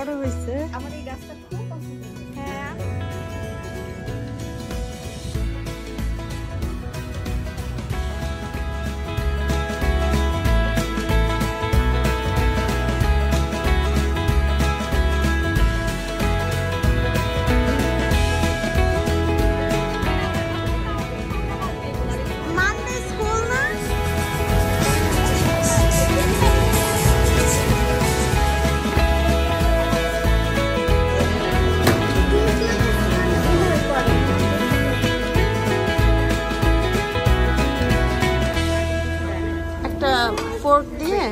বড় হয়েছে। আমার এই গাছটা খুব পছন্দ। হ্যাঁ ফোর্ক দিয়ে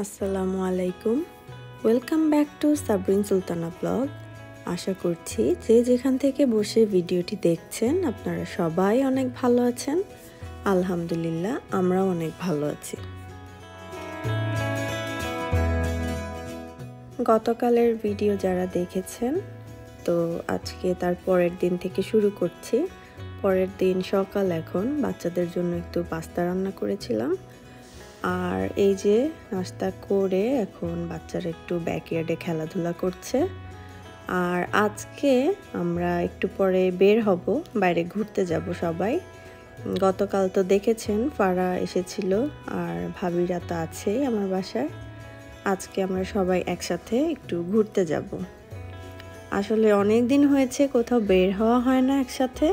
আসসালামু আলাইকুম, welcome back to Sabrin Sultana blog. আশা করছি যে যেখান থেকে বসে ভিডিওটি দেখছেন আপনারা সবাই অনেক ভালো আছেন। আলহামদুলিল্লাহ আমরাও অনেক ভালো আছি। গতকালের ভিডিও যারা দেখেছেন তো আজকে তার পরের দিন থেকে শুরু করছি। পরের দিন সকাল, এখন বাচ্চাদের জন্য একটু পাস্তা রান্না করেছিলাম। আর এই যে নাস্তা করে এখন বাচ্চারা একটু ব্যাকইয়ার্ডে খেলাধুলা করছে। আর আজকে আমরা একটু পরে বের হব, বাইরে ঘুরতে যাব সবাই। গতকাল তো দেখেছেন ফারা এসেছিল আর ভাবিরা তো আছেই আমার বাসায়। আজকে আমরা সবাই একসাথে একটু ঘুরতে যাব। আসলে অনেক দিন হয়েছে কোথাও বের হওয়া হয় না একসাথে।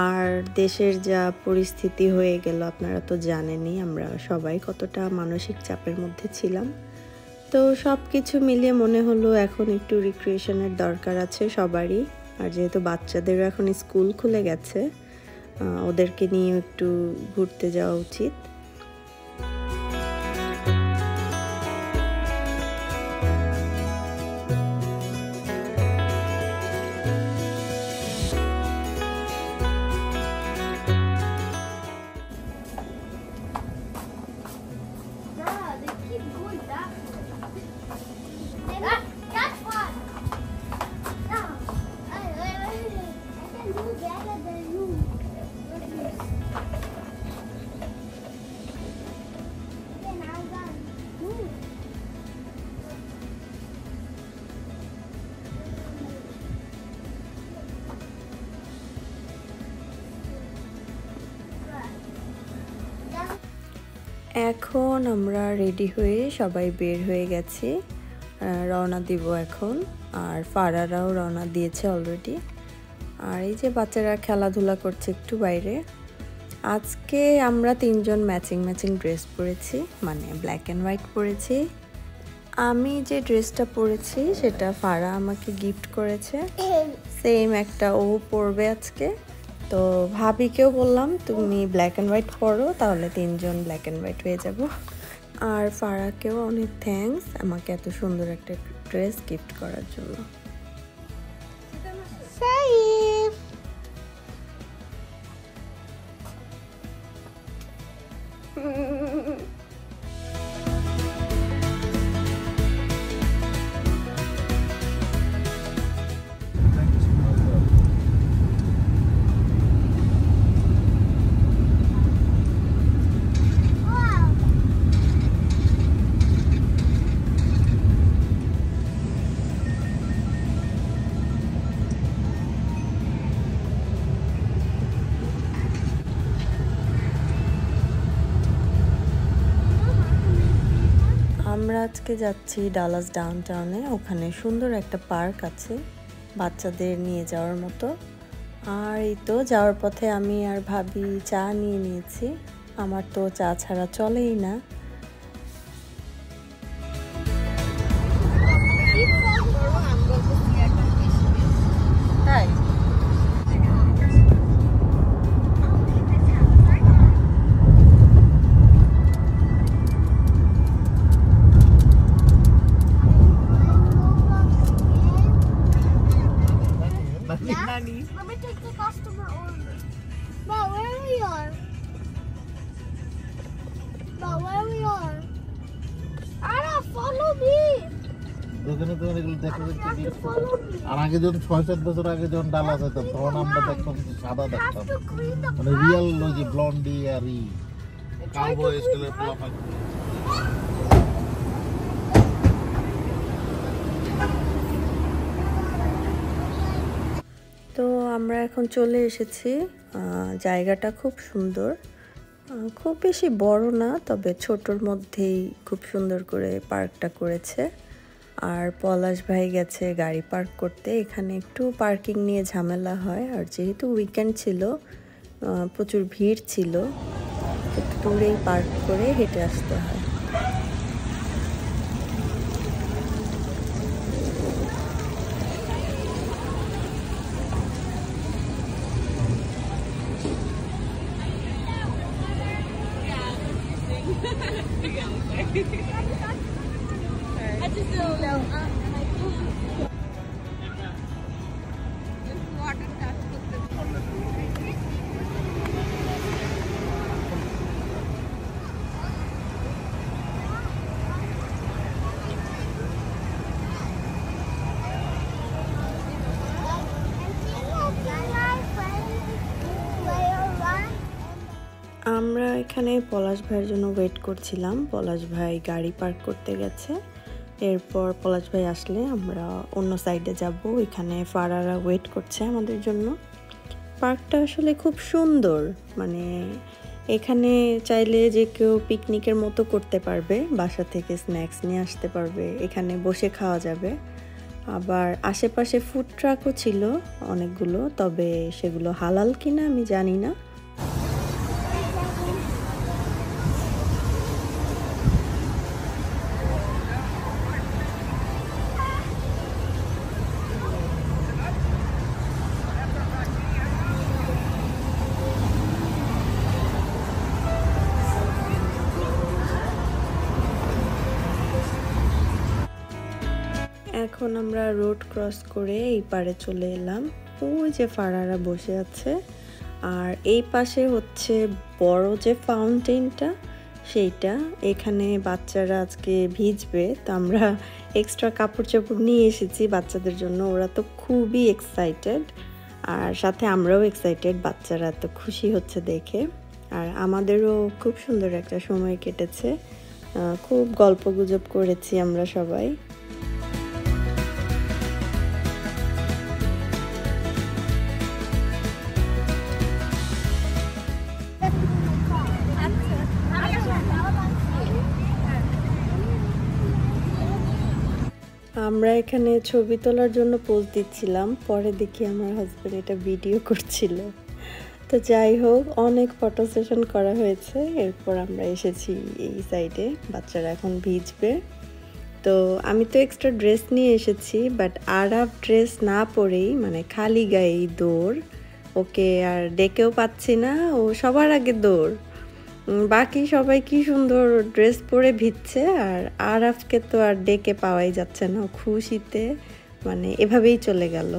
আর দেশের যা পরিস্থিতি হয়ে গেল আপনারা তো জানেনই, আমরা সবাই কতটা মানসিক চাপের মধ্যে ছিলাম। তো সব কিছু মিলিয়ে মনে হলো এখন একটু রিক্রিয়েশনের দরকার আছে সবারই। আর যেহেতু বাচ্চাদেরও এখন স্কুল খুলে গেছে, ওদেরকে নিয়ে একটু ঘুরতে যাওয়া উচিত। এখন আমরা রেডি হয়ে সবাই বের হয়ে গেছি, রওনা দিব এখন। আর ফারারাও রওনা দিয়েছে অলরেডি। আর এই যে বাচ্চারা খেলাধুলা করছে একটু বাইরে। আজকে আমরা তিনজন ম্যাচিং ড্রেস পরেছি, মানে ব্ল্যাক অ্যান্ড হোয়াইট পরেছি। আমি যে ড্রেসটা পরেছি সেটা ফারা আমাকে গিফট করেছে, সেম একটা ও পরবে আজকে। তো ভাবিকেও বললাম তুমি ব্ল্যাক অ্যান্ড হোয়াইট পরো, তাহলে তিনজন ব্ল্যাক অ্যান্ড হোয়াইট হয়ে যাব। আর ফারাকেও অনেক থ্যাঙ্কস আমাকে এত সুন্দর একটা ড্রেস গিফট করার জন্য। আমরা আজকে যাচ্ছি ডালাস ডাউনটাউনে। ওখানে সুন্দর একটা পার্ক আছে বাচ্চাদের নিয়ে যাওয়ার মতো। আর এই তো যাওয়ার পথে আমি আর ভাবি চা নিয়ে নিয়েছি। আমার তো চা ছাড়া চলেই না। Let me take the customer order. But where we are? But where we তুমি এগুলো দেখে আর আগে যখন 6-7 বছর আগে যখন ডালা যেতাম তখন আমরা দেখতাম সাদা দেখতাম মানে রিয়েল ওই যে ব্লন্ডি আর কাউবয় স্টাইলের পোলাপান। তো আমরা এখন চলে এসেছি, জায়গাটা খুব সুন্দর, খুব বেশি বড় না, তবে ছোটোর মধ্যেই খুব সুন্দর করে পার্কটা করেছে। আর পলাশ ভাই গেছে গাড়ি পার্ক করতে, এখানে একটু পার্কিং নিয়ে ঝামেলা হয়, আর যেহেতু উইকেন্ড ছিল প্রচুর ভিড় ছিল, একটু দূরেই পার্ক করে হেঁটে আসতে হয়। I just don't know. Water touch. আমরা এখানে পলাশ ভাইয়ের জন্য ওয়েট করছিলাম। পলাশ ভাই গাড়ি পার্ক করতে গেছে, এরপর পলাশ ভাই আসলে আমরা অন্য সাইডে যাব, এখানে ফারারা ওয়েট করছে আমাদের জন্য। পার্কটা আসলে খুব সুন্দর, মানে এখানে চাইলে যে কেউ পিকনিকের মতো করতে পারবে, বাসা থেকে স্ন্যাক্স নিয়ে আসতে পারবে, এখানে বসে খাওয়া যাবে। আবার আশেপাশে ফুড ট্রাকও ছিল অনেকগুলো, তবে সেগুলো হালাল কিনা আমি জানি না। এখন আমরা রোড ক্রস করে এই পারে চলে এলাম, ওই যে ফারারা বসে আছে, আর এই পাশে হচ্ছে বড় যে ফাউন্টেনটা সেইটা, এখানে বাচ্চারা আজকে ভিজবে, তো আমরা এক্সট্রা কাপড় চাপড় নিয়ে এসেছি বাচ্চাদের জন্য। ওরা তো খুবই এক্সাইটেড, আর সাথে আমরাও এক্সাইটেড, বাচ্চারা এত খুশি হচ্ছে দেখে। আর আমাদেরও খুব সুন্দর একটা সময় কেটেছে, খুব গল্পগুজব করেছি আমরা সবাই। আমরা এখানে ছবি তোলার জন্য পোজ দিচ্ছিলাম, পরে দেখি আমার হাজব্যান্ড এটা ভিডিও করছিল। তো যাই হোক, অনেক ফটো সেশন করা হয়েছে, এরপর আমরা এসেছি এই সাইডে, বাচ্চারা এখন ভিজবে। তো আমি তো এক্সট্রা ড্রেস নিয়ে এসেছি, বাট আরাফ ড্রেস না পরেই মানে খালি গায়েই দৌড়, ওকে আর ডেকেও পাচ্ছি না, ও সবার আগে দৌড়। বাকি সবাই কি সুন্দর ড্রেস পরে ভিজছে, আর আরাফকে তো আর ডেকে পাওয়াই যাচ্ছে না, খুশিতে মানে এভাবেই চলে গেল।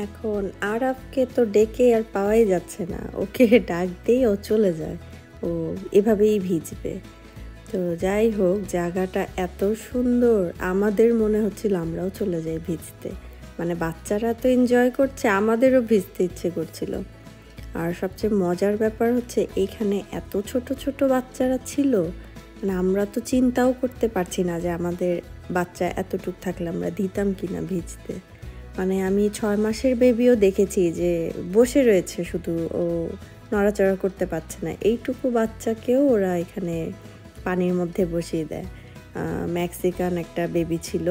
এখন আরাফকে তো ডেকে আর পাওয়াই যাচ্ছে না, ওকে ডাক দিয়ে ও চলে যায়, ও এভাবেই ভিজবে। তো যাই হোক, জায়গাটা এত সুন্দর, আমাদের মনে হচ্ছিল আমরাও চলে যাই ভিজতে, মানে বাচ্চারা তো এনজয় করছে, আমাদেরও ভিজতে ইচ্ছে করছিল। আর সবচেয়ে মজার ব্যাপার হচ্ছে এখানে এত ছোট ছোট বাচ্চারা ছিল, মানে আমরা তো চিন্তাও করতে পারছি না যে আমাদের বাচ্চা এতটুক থাকলে আমরা দিতাম কিনা ভিজতে। মানে আমি 6 মাসের বেবিও দেখেছি যে বসে রয়েছে, শুধু ও নড়াচড়া করতে পারছে না, এইটুকু বাচ্চাকেও ওরা এখানে পানির মধ্যে বসিয়ে দেয়। মেক্সিকান একটা বেবি ছিল,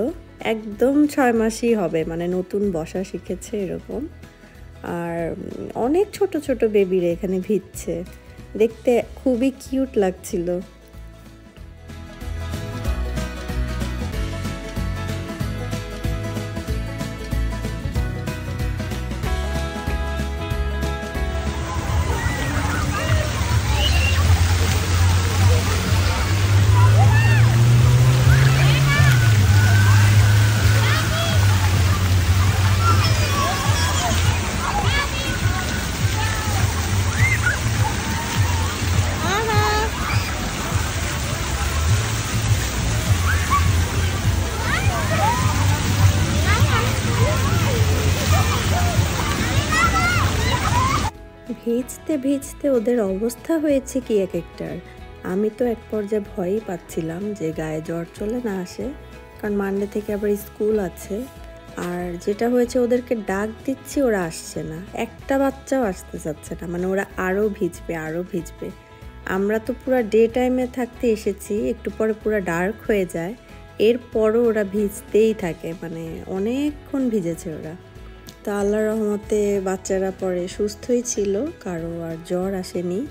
একদম 6 মাসই হবে, মানে নতুন বসা শিখেছে এরকম। আর অনেক ছোট ছোট বেবিরা এখানে ভিজছে, দেখতে খুবই কিউট লাগছিল। ভিজতে ভিজতে ওদের অবস্থা হয়েছে কি এক একটার। আমি তো এক পর্যায়ে ভয়ই পাচ্ছিলাম যে গায়ে জ্বর চলে না আসে, কারণ মানডে থেকে আবার স্কুল আছে। আর যেটা হয়েছে, ওদেরকে ডাক দিচ্ছি ওরা আসছে না, একটা বাচ্চাও আসতে চাচ্ছে না, মানে ওরা আরও ভিজবে আরও ভিজবে। আমরা তো পুরো ডে টাইমে থাকতে এসেছি, একটু পরে পুরো ডার্ক হয়ে যায়, এরপরও ওরা ভিজতেই থাকে, মানে অনেকক্ষণ ভিজেছে ওরা। তো আল্লাহর রহমতে বাচ্চারা পরে সুস্থই ছিল, কারো আর জ্বর আসেনি।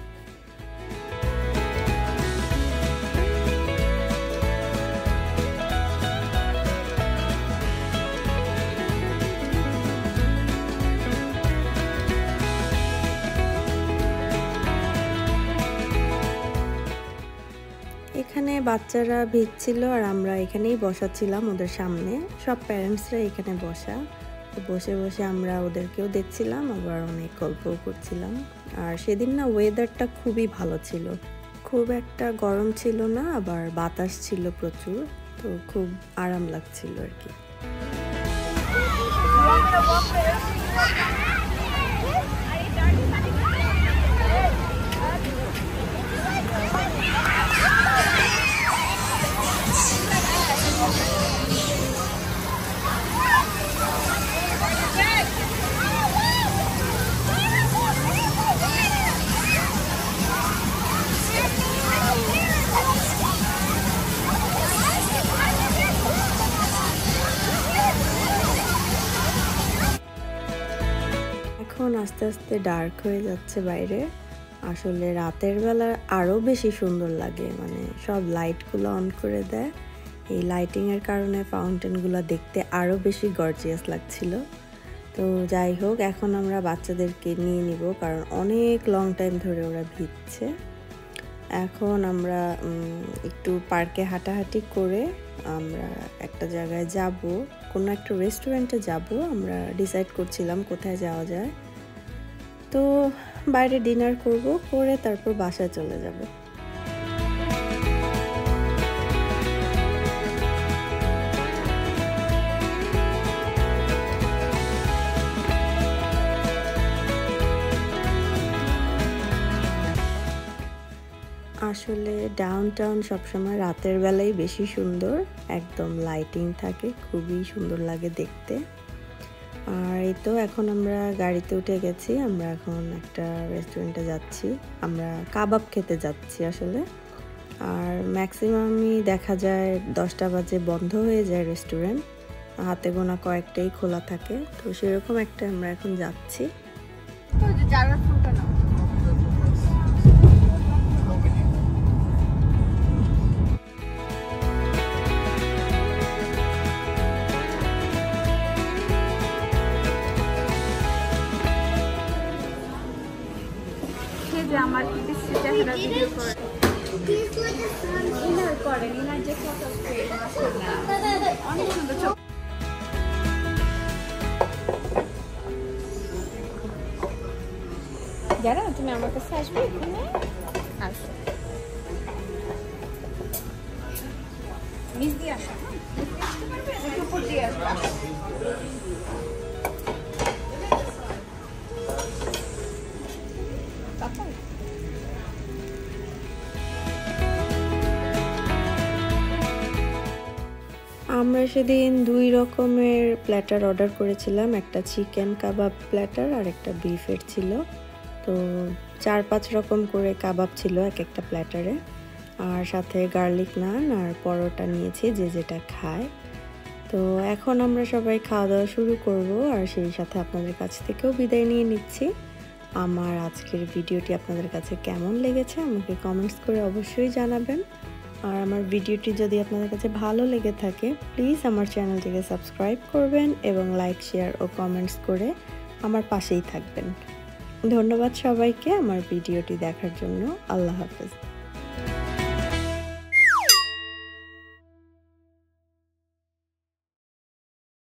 এখানে বাচ্চারা ভিজছিল আর আমরা এখানেই বসাচ্ছিলাম ওদের সামনে, সব প্যারেন্টসরা এখানে বসা। বসে বসে আমরা ওদেরকেও দেখছিলাম, আবার অনেক গল্পও করছিলাম। আর সেদিন না ওয়েদারটা খুবই ভালো ছিল, খুব একটা গরম ছিল না, আবার বাতাস ছিল প্রচুর, তো খুব আরাম লাগছিল আর কি। এখন আস্তে আস্তে ডার্ক হয়ে যাচ্ছে বাইরে। আসলে রাতের বেলা আরও বেশি সুন্দর লাগে, মানে সব লাইটগুলো অন করে দেয়, এই লাইটিংয়ের কারণে ফাউন্টেনগুলো দেখতে আরও বেশি গর্জিয়াস লাগছিল। তো যাই হোক, এখন আমরা বাচ্চাদেরকে নিয়ে নিব, কারণ অনেক লং টাইম ধরে ওরা ভিজছে। এখন আমরা একটু পার্কে হাঁটাহাঁটি করে আমরা একটা জায়গায় যাব, কোনো একটা রেস্টুরেন্টে যাব। আমরা ডিসাইড করছিলাম কোথায় যাওয়া যায়। তো বাইরে ডিনার করব, করে তারপর বাসায় চলে যাব। আসলে ডাউনটাউন সবসময় রাতের বেলাই বেশি সুন্দর, একদম লাইটিং থাকে, খুবই সুন্দর লাগে দেখতে। আর এই তো এখন আমরা গাড়িতে উঠে গেছি, আমরা এখন একটা রেস্টুরেন্টে যাচ্ছি, আমরা কাবাব খেতে যাচ্ছি আসলে। আর ম্যাক্সিমামই দেখা যায় 10টা বাজে বন্ধ হয়ে যায় রেস্টুরেন্ট, হাতে গোনা কয়েকটাই খোলা থাকে, তো সেরকম একটা আমরা এখন যাচ্ছি। আমার ভিডিও করে ইনার করেন, ইনার যে ফটো অনেক সুন্দর। জানো তুমি আমার কাছে আসবে এখানে, আসো মিস দিয়ে আসো, উপর দিয়ে আসো। আমরা সেদিন 2 রকমের প্ল্যাটার অর্ডার করেছিলাম, একটা চিকেন কাবাব প্ল্যাটার আর একটা বিফের ছিল। তো 4-5 রকম করে কাবাব ছিল এক একটা প্ল্যাটারে, আর সাথে গার্লিক নান আর পরোটা নিয়েছি, যে যেটা খায়। তো এখন আমরা সবাই খাওয়া দাওয়া শুরু করব, আর সেই সাথে আপনাদের কাছ থেকেও বিদায় নিয়ে নিচ্ছি। আমার আজকের ভিডিওটি আপনাদের কাছে কেমন লেগেছে আমাকে কমেন্টস করে অবশ্যই জানাবেন। আর আমার ভিডিওটি যদি আপনাদের কাছে ভালো লেগে থাকে, প্লিজ আমার চ্যানেলটিকে সাবস্ক্রাইব করবেন এবং লাইক, শেয়ার ও কমেন্টস করে আমার পাশেই থাকবেন। ধন্যবাদ সবাইকে আমার ভিডিওটি দেখার জন্য। আল্লাহ হাফেজ।